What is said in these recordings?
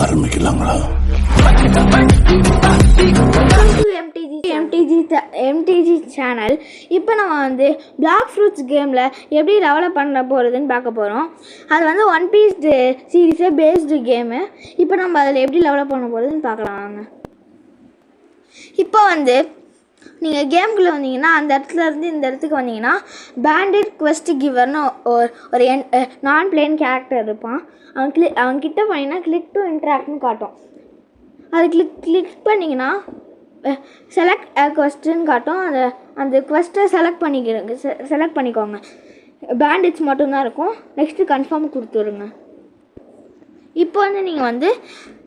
ஆரம்பிக்கலாங்களா? MDG channel. இப்போ நம்ம வந்து பிளாக் ஃப்ரூட்ஸ் கேமில் எப்படி டெவலப் பண்ண போகிறதுன்னு பார்க்க போகிறோம். அது வந்து ஒன் பீஸ் சீரீஸே பேஸ்டு கேமு. இப்போ நம்ம அதில் எப்படி டெவலப் பண்ண போகிறதுன்னு பார்க்கலாம் வாங்க. இப்போ வந்து நீங்கள் கேமுக்குள்ளே வந்தீங்கன்னா அந்த இடத்துலேருந்து இந்த இடத்துக்கு வந்தீங்கன்னா பேண்டிட் குவெஸ்ட் கிவர்னு ஒரு நான் பிளேன் கேரக்டர் இருப்பான். அவன்கிட்ட போனீங்கன்னா கிளிக் டு இன்ட்ராக்ட்னு காட்டும். அது கிளிக் பண்ணிங்கன்னா செலக்ட் குவெஸ்ட்னு காட்டும். அந்த குவெஸ்ட்டை செலக்ட் பண்ணிக்கோங்க. பேண்டிட்ஸ் மட்டும்தான் இருக்கும். நெக்ஸ்ட்டு கன்ஃபார்ம் கொடுத்துருங்க. இப்போ வந்து நீங்கள் வந்து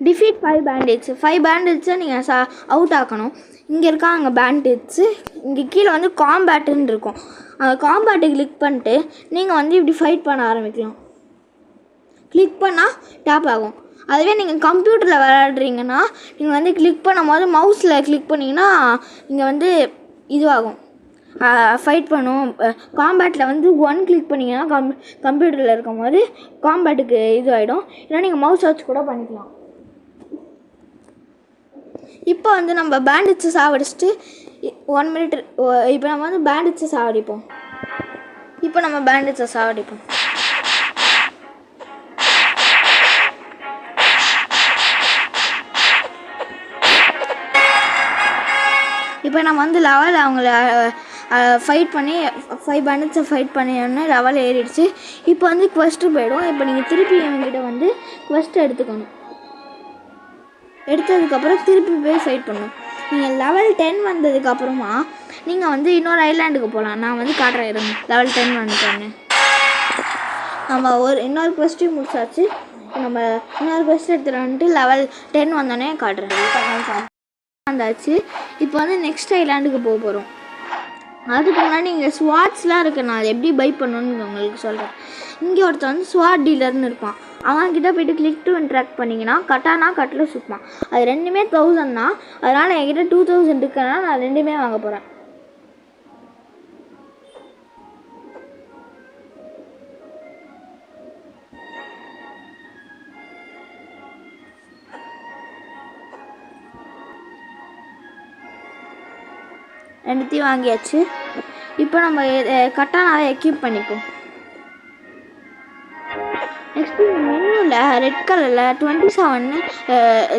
டிஃபீட் 5 பேண்டிட்ஸை நீங்கள் அவுட் ஆக்கணும். இங்கே இருக்காங்க பேண்டிட்ஸு. இங்கே கீழே வந்து காம்பேட்டுன்னு இருக்கும். அந்த காம்பேட்டை கிளிக் பண்ணிட்டு நீங்கள் வந்து இப்படி ஃபைட் பண்ண ஆரம்பிக்கலாம். கிளிக் பண்ணால் டேப் ஆகும். அதுவே நீங்கள் கம்ப்யூட்டரில் விளையாடுறீங்கன்னா நீங்கள் வந்து கிளிக் பண்ணும் போது மவுஸில் கிளிக் பண்ணிங்கன்னா நீங்கள் வந்து இதுவாகும், ஃபைட் பண்ணும். காம்பேட்டில் வந்து 1 கிளிக் பண்ணிங்கன்னா கம்ப்யூட்டரில் இருக்கும் போது காம்பேட்டுக்கு இதுவாகிடும். இல்லைனா நீங்கள் மவுஸ் வச்சு கூட பண்ணிக்கலாம். இப்போ வந்து நம்ம பேண்டிட்ஸை சாவடிச்சிட்டு 1 மினிட். இப்போ நம்ம வந்து பேண்டிட்ஸை சாவடிப்போம். இப்போ நம்ம வந்து லெவல் அவங்கள ஃபைட் பண்ணி 5 பேண்டிட்ஸை ஃபைட் பண்ணியோடனே லெவல் ஏறிடுச்சு. இப்போ வந்து குவெஸ்ட்டு போயிடும். இப்போ நீங்கள் திருப்பி அவங்ககிட்ட வந்து குவெஸ்ட்டு எடுத்ததுக்கப்புறம் திருப்பி போய் ஃபைட் பண்ணணும். நீங்கள் லெவல் 10 வந்ததுக்கப்புறமா நீங்கள் வந்து இன்னொரு ஐலாண்டுக்கு போகலாம். நான் வந்து காட்டுறேன் இருங்க. லெவல் 10 வந்துட்டேன்னு நம்ம இன்னொரு குவெஸ்ட்டையும் முடிச்சாச்சு. நம்ம இன்னொரு குவெஸ்ட் எடுத்துகிட்டு வந்துட்டு லெவல் 10 வந்தோடனே காட்டுறேன். வந்தாச்சு. இப்போ வந்து நெக்ஸ்ட் ஐலாண்டுக்கு போக போகிறோம். அதுக்கு முன்னாடி இங்கே ஸ்வாட்ஸ்லாம் இருக்குது. நான் அதை எப்படி பை பண்ணணுன்னு உங்களுக்கு சொல்கிறேன். இங்கே ஒருத்தர் வந்து ஸ்வாட் டீலர்னு இருப்பான். அவன்கிட்ட போய்ட்டு கிளிக் டு இன்ட்ராக்ட் பண்ணிங்கன்னா கட்டானா கட்டில் சுற்பான். அது ரெண்டுமே 1000 தான். அதனால் என்கிட்ட 2000 இருக்குன்னா நான் ரெண்டுமே வாங்க போகிறேன். ரெண்டுத்தையும் வாங்கியாச்சு. இப்போ நம்ம கட்டானாவை எக்யூப் பண்ணிப்போம். நெக்ஸ்ட்டு மெனுவில் ரெட் கலரில் 27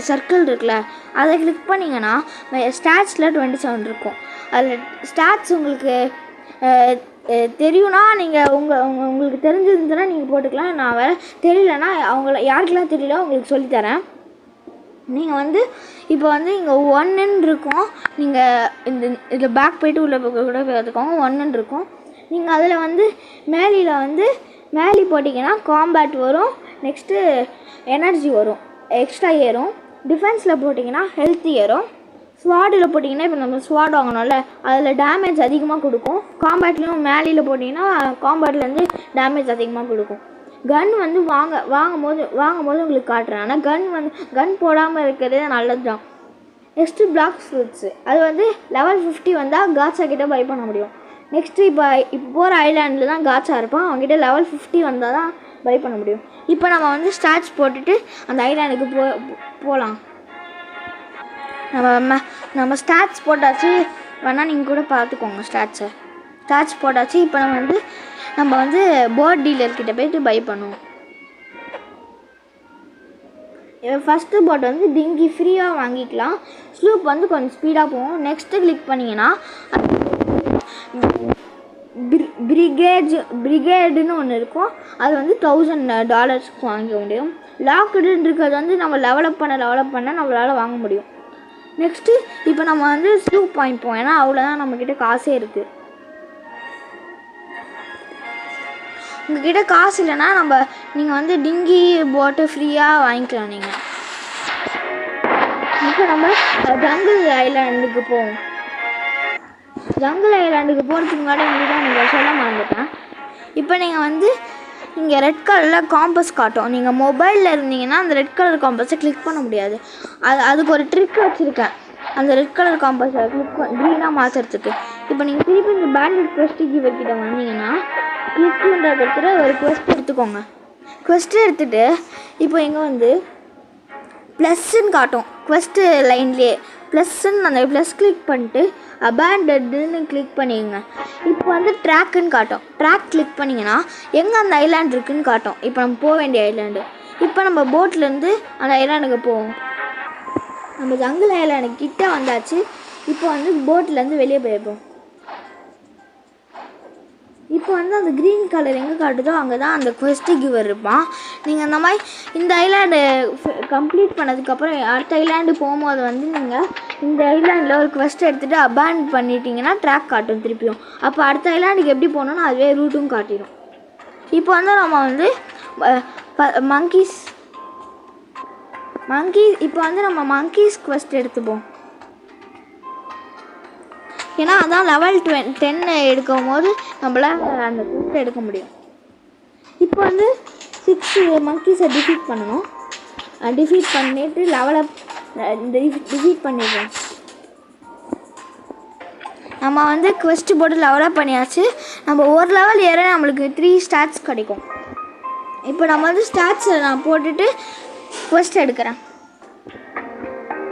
சர்க்கிள் இருக்குல்ல, அதை கிளிக் பண்ணிங்கன்னா ஸ்டாட்ஸில் 27 இருக்கும். அதில் ஸ்டாட்ஸ் உங்களுக்கு தெரியும்னா நீங்கள் உங்களுக்கு தெரிஞ்சிருந்துன்னா நீங்கள் போட்டுக்கலாம். நான் வேறு தெரியலன்னா யாருக்கெல்லாம் தெரியல உங்களுக்கு சொல்லித்தரேன். நீங்கள் வந்து இப்போ வந்து இங்கே 1ன்னு இருக்கும். நீங்கள் இதில் பேக் போய்ட்டு உள்ளே கூட பார்த்துக்கோங்க. 1ன்னு இருக்கும். நீங்கள் அதில் வந்து மேலே போட்டிங்கன்னா காம்பேட் வரும். நெக்ஸ்ட்டு எனர்ஜி வரும், எக்ஸ்ட்ரா ஏறும். டிஃபென்ஸில் போட்டிங்கன்னா ஹெல்த் ஏறும். ஸ்வாடில் போட்டிங்கன்னா இப்போ நம்ம ஸ்வாட் வாங்கணும்ல, அதில் டேமேஜ் அதிகமாக கொடுக்கும். காம்பேட்லேயும் மேலியில் போட்டிங்கன்னா காம்பேட்லேருந்து டேமேஜ் அதிகமாக கொடுக்கும். கன் வந்து வாங்கும்போது உங்களுக்கு காட்டுறேன். ஆனால் கன் போடாமல் இருக்கிறதே நல்லது தான். நெக்ஸ்ட்டு பிளாக் ஃப்ரூட்ஸு, அது வந்து லெவல் 50 வந்தால் காட்சா கிட்டே பை பண்ண முடியும். நெக்ஸ்ட்டு இப்போ போகிற ஐலாண்டில் தான் காட்சா இருப்பான். அவங்ககிட்ட லெவல் 50 வந்தால் தான் பை பண்ண முடியும். இப்போ நம்ம வந்து ஸ்டாட்ச் போட்டுட்டு அந்த ஐலாண்டுக்கு போகலாம். நம்ம ஸ்டாட்ச் போட்டாச்சு. வேணால் நீங்கள் கூட பார்த்துக்கோங்க ஸ்டாட்ச் போட்டாச்சு. இப்போ நம்ம வந்து போர்ட் டீலர்கிட்ட போய்ட்டு பை பண்ணுவோம். ஃபஸ்ட்டு போட் வந்து டிங்கி ஃப்ரீயாக வாங்கிக்கலாம். ஸ்லூப் வந்து கொஞ்சம் ஸ்பீடாக போகும். நெக்ஸ்ட்டு கிளிக் பண்ணிங்கன்னா பிரிகேடுன்னு ஒன்று இருக்கும். அது வந்து $1000 வாங்க முடியும். லாக்டுன்னு இருக்கிறது வந்து நம்ம லெவலப் பண்ண நம்மளால் வாங்க முடியும். நெக்ஸ்ட்டு இப்போ நம்ம வந்து ஸ்லூப் வாங்கிப்போம். ஏன்னா அவ்வளோதான் நம்மக்கிட்ட காசே இருக்குது. உங்கள்கிட்ட காசு இல்லைன்னா நீங்கள் வந்து டிங்கி போட்டு ஃப்ரீயாக வாங்கிக்கலாம். நீங்கள் இப்போ நம்ம ஜங்கிள் ஐலாண்டுக்கு போவோம். ஜங்கிள் ஐலாண்டுக்கு போகிறதுக்கு முன்னாடி நீங்கள் சொல்ல மறந்துட்டேன். இப்போ நீங்கள் வந்து இங்கே ரெட் கலரில் காம்பஸ் காட்டும். நீங்கள் மொபைலில் இருந்தீங்கன்னா அந்த ரெட் கலர் காம்பஸை கிளிக் பண்ண முடியாது. அதுக்கு ஒரு ட்ரிக் வச்சுருக்கேன். அந்த ரெட் கலர் காம்பஸை க்ரீனாக மாற்றுறதுக்கு. இப்போ நீங்கள் திருப்பி இந்த பேண்டிட் குவெஸ்ட் கிவர்கிட்ட வந்தீங்கன்னா கிளிக் பண்ணுறதுக்கு ஒரு குவெஸ்ட் எடுத்துக்கோங்க. குவெஸ்ட் எடுத்துகிட்டு இப்போ இங்கே வந்து ப்ளஸ்ன்னு காட்டும் குவெஸ்ட்டு லைன்லேயே. ப்ளஸ்ன்னு அந்த ப்ளஸ் கிளிக் பண்ணிட்டு அபேண்டட்னு கிளிக் பண்ணிங்க. இப்போ வந்து ட்ராக்குன்னு காட்டும். ட்ராக் கிளிக் பண்ணிங்கன்னா எங்கே அந்த ஐலாண்ட் இருக்குதுன்னு காட்டும். இப்போ நம்ம போக வேண்டிய ஐலாண்டு. இப்போ நம்ம போட்லேருந்து அந்த ஐலாண்டுக்கு போவோம். நம்ம ஜங்கிள் ஐலாண்டு கிட்டே வந்தாச்சு. இப்போ வந்து போட்லேருந்து வெளியே போயிருப்போம். இப்போ வந்து அந்த க்ரீன் கலர் எங்கே காட்டுதோ அங்கே தான் அந்த குவெஸ்ட்டு கிவர் இருப்பான். நீங்கள் அந்த மாதிரி இந்த ஐலாண்டு கம்ப்ளீட் பண்ணதுக்கப்புறம் அடுத்த ஐலாண்டு போகும்போது வந்து நீங்கள் இந்த ஐலாண்டில் ஒரு குவெஸ்ட் எடுத்துகிட்டு அபேண்ட் பண்ணிட்டீங்கன்னா ட்ராக் காட்டும் திருப்பியும். அப்போ அடுத்த ஐலாண்டுக்கு எப்படி போகணுன்னு அதுவே ரூட்டும் காட்டிடும். இப்போ வந்து நம்ம வந்து மங்கீஸ் இப்போ வந்து நம்ம மங்கீஸ் குவெஸ்ட் எடுத்துப்போம். ஏன்னா அதான் லெவல் 10 எடுக்கும் போது நம்மளால் அந்த குவெஸ்ட் எடுக்க முடியும். இப்போ வந்து 6 மங்கீஸை டிஃபீட் பண்ணணும். டிஃபீட் பண்ணிவிட்டு டிஃபீட் பண்ணிடுறோம். நம்ம வந்து குவெஸ்ட்டு போட்டு லெவலப் பண்ணியாச்சு. நம்ம ஒரு லெவல் ஏற நம்மளுக்கு 3 ஸ்டாட்ஸ் கிடைக்கும். இப்போ நம்ம வந்து ஸ்டாட்ஸை நான் போட்டுட்டு குவெஸ்ட் எடுக்கிறேன்.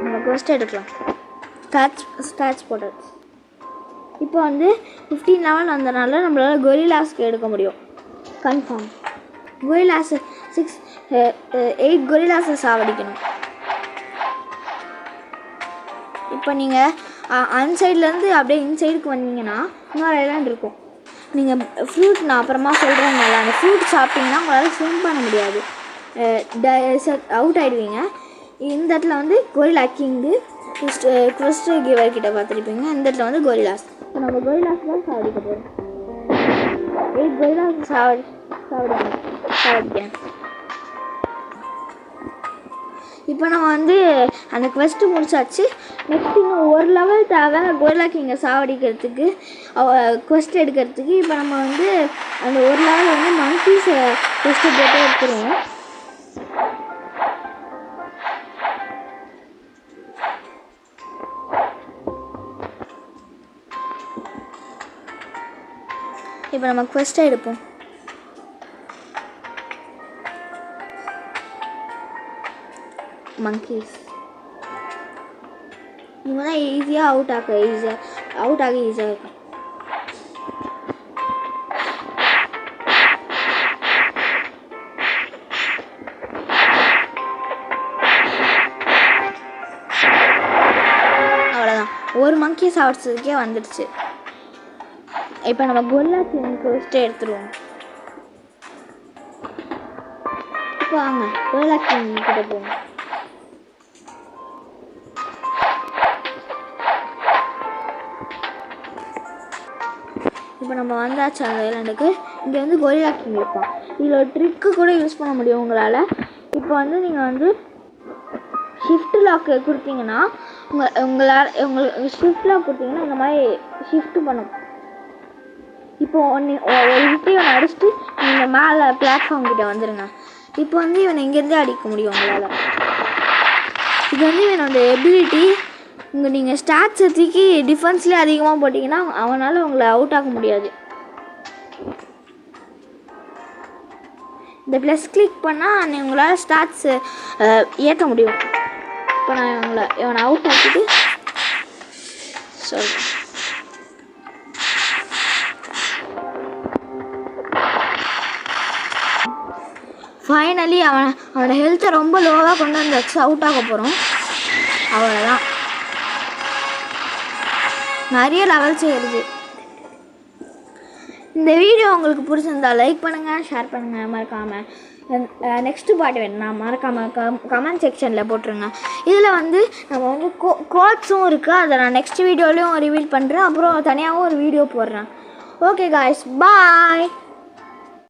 நம்ம குவெஸ்ட் எடுக்கலாம். ஸ்டாட்ஸ் போட்டாச்சு. இப்போ வந்து 15 லெவல் வந்தனால நம்மளால் கொரில்லாஸ்க்கு எடுக்க முடியும். கன்ஃபார்ம் கொரில்லாஸ் 8 கொரில்லாஸை சாவடிக்கணும். இப்போ நீங்கள் அன்சைட்லேருந்து அப்படியே இன்சைடுக்கு வந்தீங்கன்னா இன்னொரு ஐலாண்ட் இருக்கும். நீங்கள் ஃப்ரூட் நான் அப்புறமா சொல்கிறேன்னால அந்த ஃப்ரூட் சாப்பிட்டீங்கன்னா உங்களால் ஸ்விம் பண்ண முடியாது, அவுட் ஆகிடுவீங்க. இந்த இடத்துல வந்து கொரில்லா கிங்கு குவெஸ்ட் கிவர் கிட்ட பார்த்துருப்பீங்க. இந்த இடத்துல வந்து கொரில்லாஸ். இப்போ நம்ம கொரில்லாஸ் தான் சாவடிக்க போகிறோம். 8 கொரில்லாஸ் சாவடிக்கணும். இப்போ நம்ம வந்து அந்த குவெஸ்ட்டு முடிச்சாச்சு. நெக்ஸ்ட் இன்னும் ஒரு லெவல் தேவை கொரில்லா கிங்கை சாவடிக்கிறதுக்கு, குவெஸ்ட் எடுக்கிறதுக்கு. இப்போ நம்ம வந்து அந்த ஒரு லெவல் வந்து மங்கீஸ் குவெஸ்ட்டு போட்டு எடுத்துருவோம். இப்போ நம்ம குவெஸ்ட்டை எடுப்போம். மங்கீஸ் இவங்க தான் ஈஸியாக அவுட் ஆக ஈஸியாக இருக்கும். அவ்வளோதான், ஒரு மங்கி சாப்பிட்றதுக்கே வந்துடுச்சு. இப்போ நம்ம கொரில்லா கிங் குவெஸ்ட்டை எடுத்துருவோம். இப்போ வாங்க கொரில்லா கிங் கிட்ட போவோம். இப்போ நம்ம வந்தாச்சு அந்த ஐலாண்டுக்கு. இங்கே வந்து கொரில்லா கிங் இருப்பான். இதில் ஒரு ட்ரிக்கு கூட யூஸ் பண்ண முடியும் உங்களால். இப்போ வந்து நீங்கள் வந்து ஷிஃப்ட் லாக்கு கொடுத்தீங்கன்னா உங்களுக்கு ஷிஃப்ட் லாக் கொடுத்தீங்கன்னா இந்த மாதிரி ஷிஃப்ட் பண்ணும். இப்போ ஒரு இவனை அடிச்சுட்டு நீங்கள் மேலே பிளாட்ஃபார்ம் கிட்டே வந்துடுங்க. இப்போ வந்து இவனை இங்கேருந்தே அடிக்க முடியும் உங்களால். இது வந்து இவனோட எபிலிட்டி. நீங்கள் ஸ்டாட்ஸை தூக்கி டிஃபென்ஸ்லேயே அதிகமாக போட்டிங்கன்னா அவனால் உங்களை அவுட் ஆக முடியாது. இந்த ப்ளஸ் கிளிக் பண்ணால் உங்களால் ஸ்டாட்ஸு ஏற்ற முடியும். இப்போ நான் இவனை அவுட் ஆக்கிட்டு சொல்கிறேன். ஃபைனலி அவனோட ஹெல்த்தை ரொம்ப லோவாக கொண்டு வந்து வச்சு அவுட் ஆக போகிறோம். அவ்வளோதான், நிறைய லெவல்ஸ் ஏறுது. இந்த வீடியோ உங்களுக்கு பிடிச்சிருந்தா லைக் பண்ணுங்கள், ஷேர் பண்ணுங்கள், மறக்காமல் நெக்ஸ்ட்டு பார்ட் வேணும்னா மறக்காமல் கமெண்ட் செக்ஷனில் போட்டுருங்க. இதில் வந்து நம்ம வந்து கோட்ஸும் இருக்குது, அதை நான் நெக்ஸ்ட் வீடியோலையும் ரிவீல் பண்ணுறேன். அப்புறம் தனியாகவும் ஒரு வீடியோ போடுறேன். ஓகே காய்ஸ், பாய்.